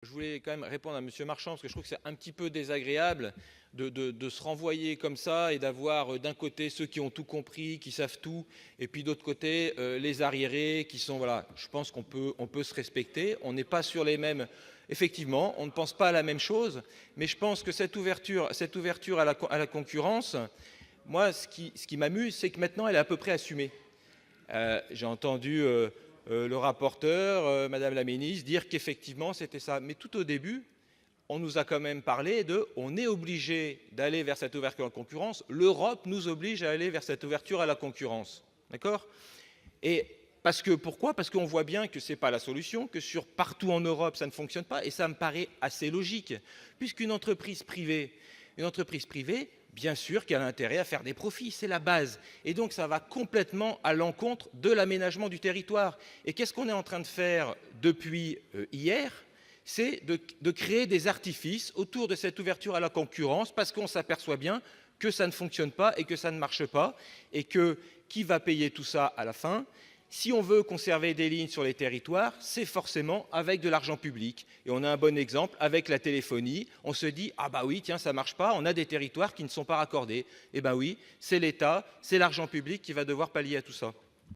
Je voulais quand même répondre à Monsieur Marchand, parce que je trouve que c'est un petit peu désagréable de se renvoyer comme ça et d'avoir d'un côté ceux qui ont tout compris, qui savent tout, et puis d'autre côté les arriérés qui sont, voilà, je pense qu'on peut se respecter, on n'est pas sur les mêmes, effectivement, on ne pense pas à la même chose, mais je pense que cette ouverture à la concurrence, moi ce qui m'amuse, c'est que maintenant elle est à peu près assumée. J'ai entendu le rapporteur, Madame la ministre, dire qu'effectivement c'était ça. Mais tout au début, on nous a quand même parlé de on est obligé d'aller vers cette ouverture à la concurrence. L'Europe nous oblige à aller vers cette ouverture à la concurrence. D'accord? Et pourquoi? Parce qu'on voit bien que ce n'est pas la solution, que partout en Europe, ça ne fonctionne pas. Et ça me paraît assez logique. Puisqu'une entreprise privée, bien sûr qu'elle a intérêt à faire des profits, c'est la base. Et donc ça va complètement à l'encontre de l'aménagement du territoire. Et qu'est-ce qu'on est en train de faire depuis hier? C'est de créer des artifices autour de cette ouverture à la concurrence, parce qu'on s'aperçoit bien que ça ne fonctionne pas et que ça ne marche pas, et que qui va payer tout ça à la fin? Si on veut conserver des lignes sur les territoires, c'est forcément avec de l'argent public. Et on a un bon exemple avec la téléphonie. On se dit, ah bah oui, tiens, ça marche pas, on a des territoires qui ne sont pas raccordés. Eh ben oui, c'est l'État, c'est l'argent public qui va devoir pallier à tout ça.